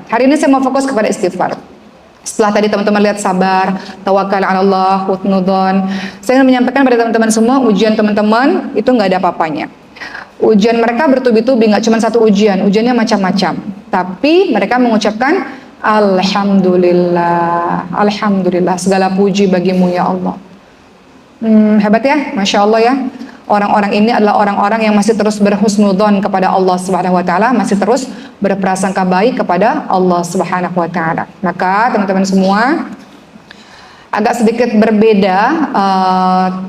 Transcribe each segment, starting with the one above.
Hari ini saya mau fokus kepada istighfar. Setelah tadi teman-teman lihat sabar, tawakal 'ala Allah, husnudzon, saya ingin menyampaikan pada teman-teman semua, ujian teman-teman itu nggak ada apa-apanya. Ujian mereka bertubi-tubi, nggak cuma satu ujian, ujiannya macam-macam. Tapi mereka mengucapkan Alhamdulillah, Alhamdulillah, segala puji bagimu ya Allah. Hebat ya, Masya Allah ya. Orang-orang ini adalah orang-orang yang masih terus berhusnudzon kepada Allah Subhanahu wa taala, masih terus berprasangka baik kepada Allah Subhanahu wa taala. Maka teman-teman semua, agak sedikit berbeda,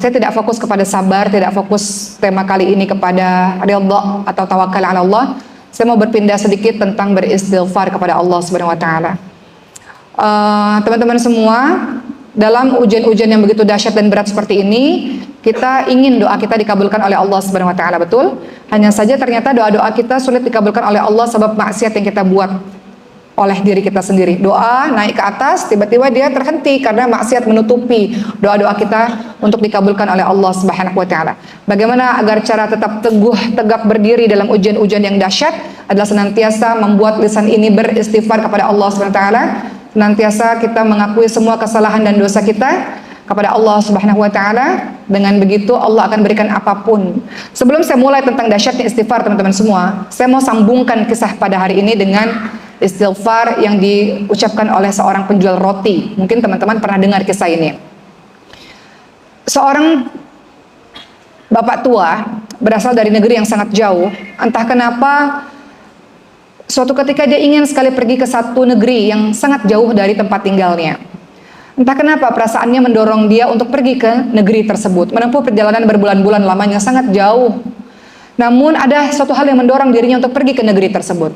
saya tidak fokus kepada sabar, tidak fokus tema kali ini kepada ridha atau tawakal 'ala Allah. Saya mau berpindah sedikit tentang beristighfar kepada Allah Subhanahu wa taala. Teman-teman semua, dalam ujian-ujian yang begitu dahsyat dan berat seperti ini, kita ingin doa kita dikabulkan oleh Allah Subhanahu wa taala, betul? Hanya saja ternyata doa-doa kita sulit dikabulkan oleh Allah sebab maksiat yang kita buat oleh diri kita sendiri. Doa naik ke atas, tiba-tiba dia terhenti karena maksiat menutupi doa-doa kita untuk dikabulkan oleh Allah Subhanahu wa taala. Bagaimana agar cara tetap teguh, tegak berdiri dalam ujian-ujian yang dahsyat adalah senantiasa membuat lisan ini beristighfar kepada Allah Subhanahu wa taala. Senantiasa kita mengakui semua kesalahan dan dosa kita kepada Allah Subhanahu wa taala. Dengan begitu Allah akan berikan apapun. Sebelum saya mulai tentang dahsyatnya istighfar teman-teman semua, saya mau sambungkan kisah pada hari ini dengan istighfar yang diucapkan oleh seorang penjual roti. Mungkin teman-teman pernah dengar kisah ini. Seorang bapak tua berasal dari negeri yang sangat jauh. Entah kenapa suatu ketika dia ingin sekali pergi ke satu negeri yang sangat jauh dari tempat tinggalnya. Entah kenapa perasaannya mendorong dia untuk pergi ke negeri tersebut, menempuh perjalanan berbulan-bulan lamanya sangat jauh. Namun ada suatu hal yang mendorong dirinya untuk pergi ke negeri tersebut.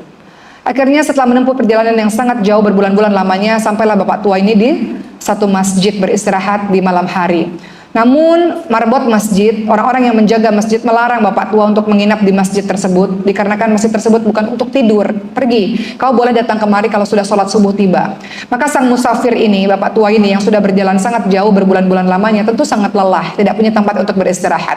Akhirnya setelah menempuh perjalanan yang sangat jauh berbulan-bulan lamanya, sampailah bapak tua ini di satu masjid beristirahat di malam hari. Namun marbot masjid, orang-orang yang menjaga masjid melarang bapak tua untuk menginap di masjid tersebut, dikarenakan masjid tersebut bukan untuk tidur. Pergi, kau boleh datang kemari kalau sudah sholat subuh tiba. Maka sang musafir ini, bapak tua ini yang sudah berjalan sangat jauh berbulan-bulan lamanya, tentu sangat lelah, tidak punya tempat untuk beristirahat.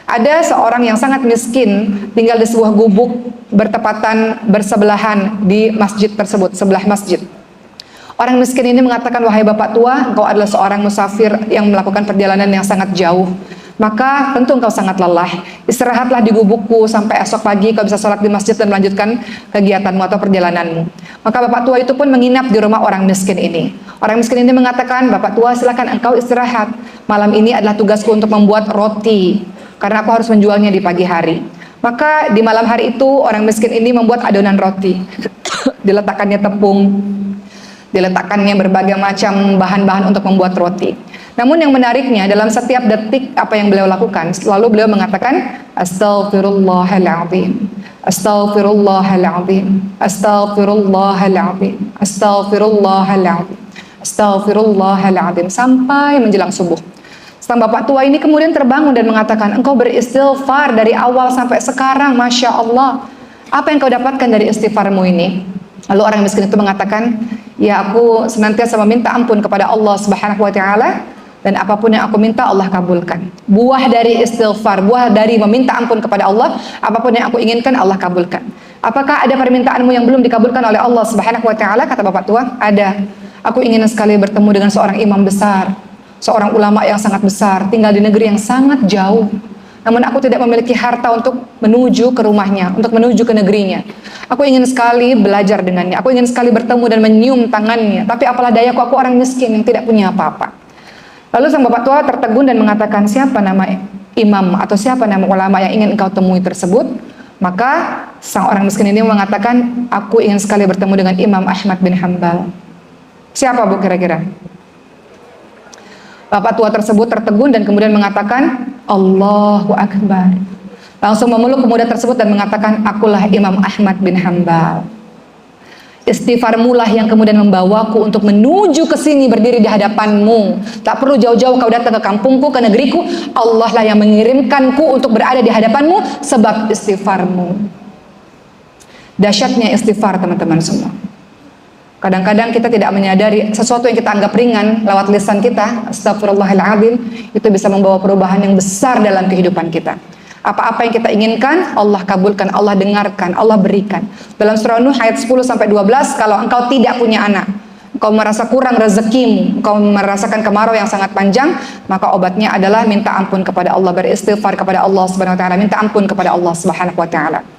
Ada seorang yang sangat miskin tinggal di sebuah gubuk bertepatan bersebelahan di masjid tersebut, sebelah masjid. Orang miskin ini mengatakan, wahai bapak tua, engkau adalah seorang musafir yang melakukan perjalanan yang sangat jauh. Maka tentu engkau sangat lelah. Istirahatlah di gubukku sampai esok pagi kau bisa sholat di masjid dan melanjutkan kegiatanmu atau perjalananmu. Maka bapak tua itu pun menginap di rumah orang miskin ini. Orang miskin ini mengatakan, bapak tua silakan engkau istirahat. Malam ini adalah tugasku untuk membuat roti, karena aku harus menjualnya di pagi hari. Maka di malam hari itu orang miskin ini membuat adonan roti. Diletakkannya tepung, diletakkannya berbagai macam bahan-bahan untuk membuat roti. Namun yang menariknya, dalam setiap detik apa yang beliau lakukan, selalu beliau mengatakan Astaghfirullahaladzim, Astaghfirullahaladzim, Astaghfirullahaladzim, Astaghfirullahaladzim, Astaghfirullahaladzim, sampai menjelang subuh. Sang bapak tua ini kemudian terbangun dan mengatakan, engkau beristighfar dari awal sampai sekarang, Masya Allah. Apa yang kau dapatkan dari istighfarmu ini? Lalu orang miskin itu mengatakan, ya aku senantiasa meminta ampun kepada Allah Subhanahu wa taala, dan apapun yang aku minta Allah kabulkan. Buah dari istighfar, buah dari meminta ampun kepada Allah, apapun yang aku inginkan Allah kabulkan. Apakah ada permintaanmu yang belum dikabulkan oleh Allah Subhanahu wa taala? Kata bapak tua, ada. Aku ingin sekali bertemu dengan seorang imam besar, seorang ulama yang sangat besar, tinggal di negeri yang sangat jauh. Namun aku tidak memiliki harta untuk menuju ke rumahnya, untuk menuju ke negerinya. Aku ingin sekali belajar dengannya, aku ingin sekali bertemu dan menyium tangannya. Tapi apalah dayaku, aku orang miskin yang tidak punya apa-apa. Lalu sang bapak tua tertegun dan mengatakan, siapa nama imam atau siapa nama ulama yang ingin engkau temui tersebut? Maka sang orang miskin ini mengatakan, aku ingin sekali bertemu dengan Imam Ahmad bin Hanbal. Siapa bu kira-kira? Bapak tua tersebut tertegun dan kemudian mengatakan, Allahu Akbar. Langsung memeluk pemuda tersebut dan mengatakan, akulah Imam Ahmad bin Hanbal. Istighfarmu lah yang kemudian membawaku untuk menuju ke sini berdiri di hadapanmu. Tak perlu jauh-jauh kau datang ke kampungku, ke negeriku. Allah lah yang mengirimkanku untuk berada di hadapanmu sebab istighfarmu. Dahsyatnya istighfar teman-teman semua. Kadang-kadang kita tidak menyadari sesuatu yang kita anggap ringan lewat lisan kita, astagfirullahaladzim, itu bisa membawa perubahan yang besar dalam kehidupan kita. Apa-apa yang kita inginkan, Allah kabulkan, Allah dengarkan, Allah berikan. Dalam surah Nuh ayat 10 sampai 12, kalau engkau tidak punya anak, engkau merasa kurang rezekimu, engkau merasakan kemarau yang sangat panjang, maka obatnya adalah minta ampun kepada Allah, beristighfar kepada Allah Subhanahu wa taala, minta ampun kepada Allah Subhanahu wa taala.